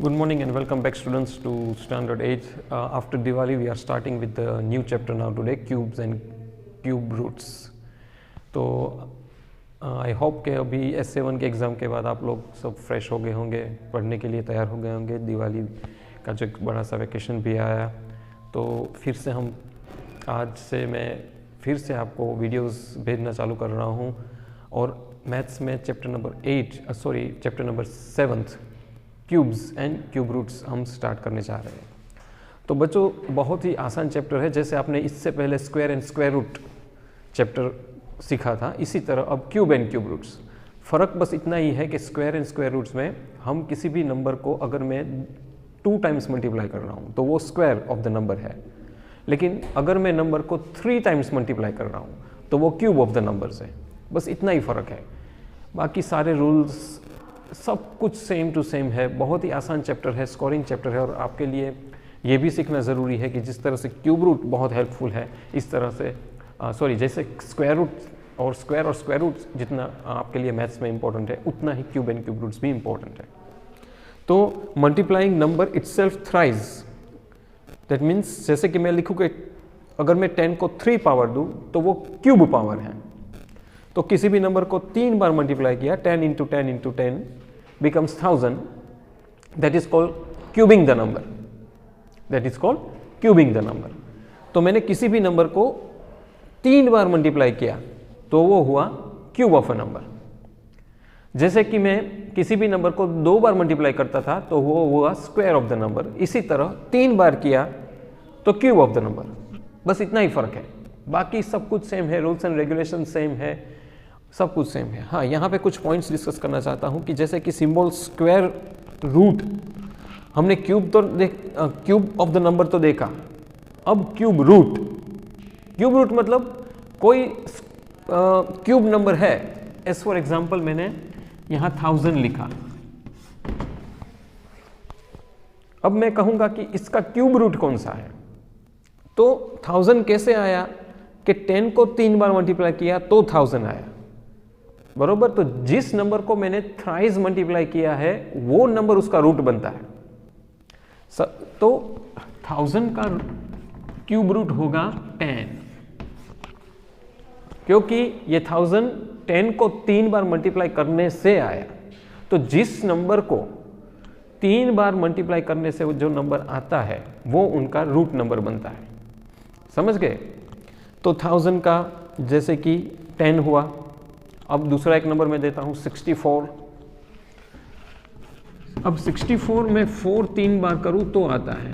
Good morning and welcome back students to standard 8. After Diwali we are starting with the new chapter now today, cubes and cube roots. तो I hope कि अभी S7 के exam के बाद आप लोग सब फ्रेश हो गए होंगे, पढ़ने के लिए तैयार हो गए होंगे। दिवाली का जो एक बड़ा सा वैकेशन भी आया, तो फिर से हम आज से मैं फिर से आपको वीडियोस भेजना चालू कर रहा हूँ और मैथ्स में chapter number 7 cubes and cube roots हम स्टार्ट करने जा रहे हैं। तो बच्चों बहुत ही आसान चैप्टर है, जैसे आपने इससे पहले square and square root chapter सीखा था, इसी तरह अब क्यूब एंड क्यूब रूट्स। फ़र्क बस इतना ही है कि स्क्वायर एंड स्क्वायर रूट्स में हम किसी भी नंबर को अगर मैं 2 टाइम्स मल्टीप्लाई कर रहा हूँ तो वो स्क्वायर ऑफ द नंबर है, लेकिन अगर मैं नंबर को 3 टाइम्स मल्टीप्लाई कर रहा हूँ तो वो क्यूब ऑफ द नंबर्स है। बस इतना ही फ़र्क है, बाकी सारे रूल्स सब कुछ सेम टू सेम है। बहुत ही आसान चैप्टर है, स्कोरिंग चैप्टर है, और आपके लिए ये भी सीखना ज़रूरी है कि जिस तरह से क्यूब रूट बहुत हेल्पफुल है, इस तरह से जैसे स्क्वायर रूट और स्क्वायर रूट जितना आपके लिए मैथ्स में इंपॉर्टेंट है, उतना ही क्यूब एंड क्यूब रूट्स भी इंपॉर्टेंट है। तो multiplying number itself thrice, that means जैसे कि मैं लिखूँ कि अगर मैं 10 को 3 पावर दूँ तो वो क्यूब पावर है। तो किसी भी नंबर को 3 बार मल्टीप्लाई किया, 10 into 10 into 10 becomes 1000, that is called cubing the number, that is called cubing the number। तो मैंने किसी भी नंबर को 3 बार मल्टीप्लाई किया तो वो हुआ क्यूब ऑफ अ नंबर। जैसे कि मैं किसी भी नंबर को 2 बार मल्टीप्लाई करता था तो वो हुआ स्क्वायर ऑफ द नंबर, इसी तरह 3 बार किया तो क्यूब ऑफ द नंबर। बस इतना ही फर्क है, बाकी सब कुछ सेम है, रूल्स एंड रेगुलेशन सेम है, सब कुछ सेम है। हाँ, यहाँ पे कुछ पॉइंट्स डिस्कस करना चाहता हूँ कि जैसे कि सिंबल स्क्वायर रूट, हमने cube cube of the number तो देखा, अब क्यूब रूट मतलब कोई क्यूब नंबर है। एज फॉर एग्जाम्पल मैंने यहाँ 1000 लिखा, अब मैं कहूँगा कि इसका क्यूब रूट कौन सा है, तो 1000 कैसे आया कि 10 को 3 बार मल्टीप्लाई किया तो 1000 आया, बरोबर। तो जिस नंबर को मैंने थ्राइस मल्टीप्लाई किया है वो नंबर उसका रूट बनता है। तो 1000 का क्यूब रूट होगा 10, क्योंकि ये 1000 10 को 3 बार मल्टीप्लाई करने से आया। तो जिस नंबर को 3 बार मल्टीप्लाई करने से जो नंबर आता है वो उनका रूट नंबर बनता है, समझ गए। तो 1000 का जैसे कि 10 हुआ। अब दूसरा एक नंबर मैं देता हूं 64। अब 64 में 4 3 बार करूं तो आता है,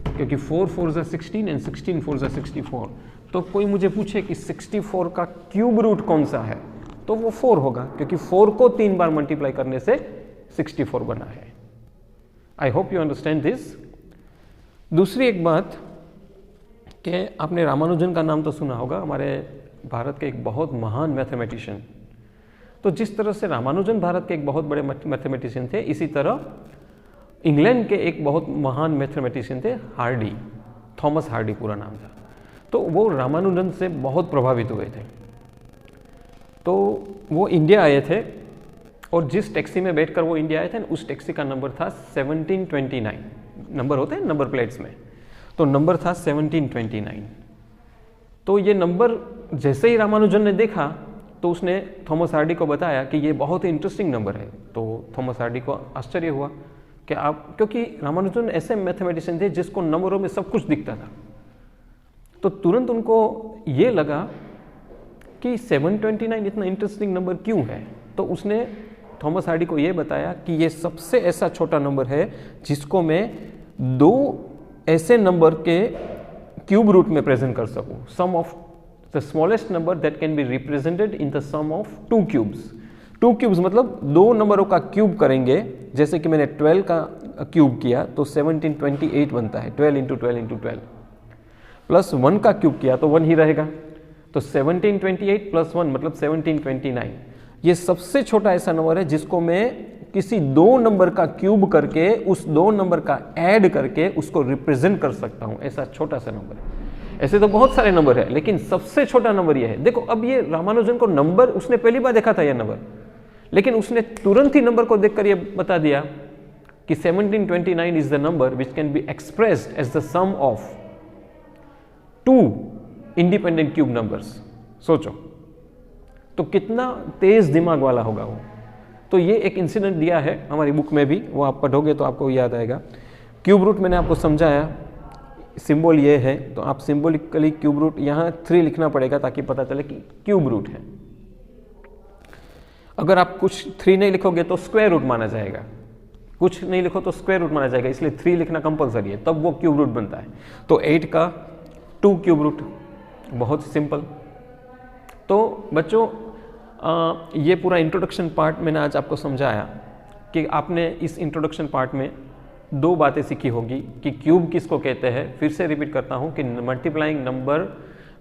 क्योंकि 4 4 जा 16 एंड 16 4 जा 64। तो कोई मुझे पूछे कि 64 का क्यूब रूट कौन सा है, तो वो 4 होगा, क्योंकि 4 को 3 बार मल्टीप्लाई करने से 64 बना है। I hope you understand this. दूसरी एक बात कि आपने रामानुजन का नाम तो सुना होगा, हमारे भारत के एक बहुत महान मैथमेटिशियन। तो जिस तरह से रामानुजन भारत के एक बहुत बड़े मैथमेटिशियन थे, इसी तरह इंग्लैंड के एक बहुत महान मैथमेटिशियन थे हार्डी, थॉमस हार्डी पूरा नाम था। तो वो रामानुजन से बहुत प्रभावित हुए थे। तो वो इंडिया आए थे, और जिस टैक्सी में बैठकर वो इंडिया आए थे उस टैक्सी का नंबर था 1729। नंबर होते हैं नंबर प्लेट्स में, तो नंबर था 1729। तो ये नंबर जैसे ही रामानुजन ने देखा तो उसने थॉमस हार्डी को बताया कि ये बहुत ही इंटरेस्टिंग नंबर है। तो थॉमस हार्डी को आश्चर्य हुआ कि क्योंकि रामानुजन ऐसे मैथमेटिशियन थे जिसको नंबरों में सब कुछ दिखता था। तो तुरंत उनको ये लगा कि 729 इतना इंटरेस्टिंग नंबर क्यों है। तो उसने थॉमस हार्डी को ये बताया कि ये सबसे ऐसा छोटा नंबर है जिसको मैं 2 ऐसे नंबर के क्यूब रूट में प्रेजेंट कर सकूं। Sum of the smallest number that can be represented in the sum of 2 cubes. 2 cubes मतलब 2 नंबरों का क्यूब करेंगे। जैसे कि मैंने 12 का क्यूब किया तो 1728 बनता है, 12 इंटू 12 इंटू 12, प्लस 1 का क्यूब किया तो 1 ही रहेगा। तो 1728 प्लस 1 मतलब 1729। ये सबसे छोटा ऐसा नंबर है जिसको मैं किसी 2 नंबर का क्यूब करके उस 2 नंबर का ऐड करके उसको रिप्रेजेंट कर सकता हूं। ऐसा छोटा सा नंबर है। ऐसे तो बहुत सारे नंबर है, लेकिन सबसे छोटा नंबर ये है। देखो, अब ये रामानुजन को नंबर उसने पहली बार देखा था, यह नंबर, लेकिन उसने तुरंत ही नंबर को देखकर ये बता दिया कि 1729 is the number which can be expressed as the sum of 2 independent cube numbers. सोचो तो कितना तेज दिमाग वाला होगा वो। तो ये एक इंसिडेंट दिया है हमारी बुक में भी, वो आप पढ़ोगे तो आपको याद आएगा। क्यूब रूट मैंने आपको समझाया, सिंबल ये है, तो आप सिंबॉलिकली क्यूब रूट यहाँ 3 लिखना पड़ेगा ताकि पता चले कि क्यूब रूट है। अगर आप कुछ 3 नहीं लिखोगे तो स्क्वायर रूट माना जाएगा, कुछ नहीं लिखो तो स्क्वायर रूट माना जाएगा, इसलिए 3 लिखना कंपलसरी है, तब वो क्यूब रूट बनता है। तो 8 का 2 क्यूब रूट, बहुत सिंपल। तो बच्चों ये पूरा इंट्रोडक्शन पार्ट मैंने आज आपको समझाया कि आपने इस इंट्रोडक्शन पार्ट में 2 बातें सीखी होगी कि क्यूब किसको कहते हैं। फिर से रिपीट करता हूं कि multiplying number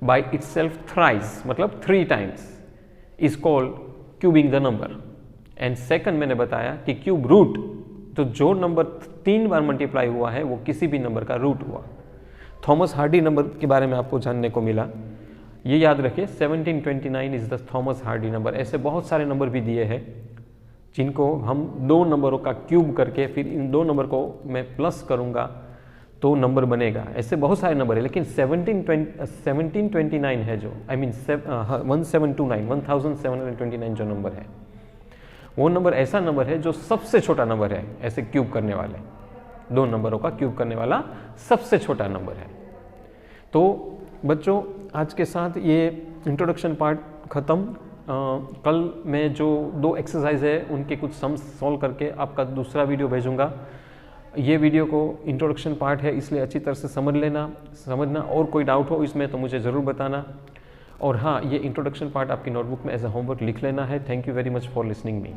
by itself thrice, मतलब 3 times, is called cubing the number. And second मैंने बताया कि क्यूब रूट, तो जो नंबर 3 बार मल्टीप्लाई हुआ है वो किसी भी नंबर का रूट हुआ। थॉमस हार्डी नंबर के बारे में आपको जानने को मिला, ये याद रखिए 1729 is the Thomas Hardy number. ऐसे बहुत सारे नंबर भी दिए हैं जिनको हम 2 नंबरों का क्यूब करके फिर इन 2 नंबर को मैं प्लस करूंगा तो नंबर बनेगा। ऐसे बहुत सारे नंबर है, लेकिन 1729 है जो, आई मीन 1729 जो नंबर है, वो नंबर ऐसा नंबर है जो सबसे छोटा नंबर है ऐसे क्यूब करने वाले, 2 नंबरों का क्यूब करने वाला सबसे छोटा नंबर है। तो बच्चों आज के साथ ये इंट्रोडक्शन पार्ट ख़त्म। कल मैं जो 2 एक्सरसाइज है उनके कुछ सम्स सॉल्व करके आपका दूसरा वीडियो भेजूंगा। ये वीडियो को इंट्रोडक्शन पार्ट है इसलिए अच्छी तरह से समझना, और कोई डाउट हो इसमें तो मुझे ज़रूर बताना। और हाँ, ये इंट्रोडक्शन पार्ट आपकी नोटबुक में एज अ होमवर्क लिख लेना है। Thank you very much for listening me.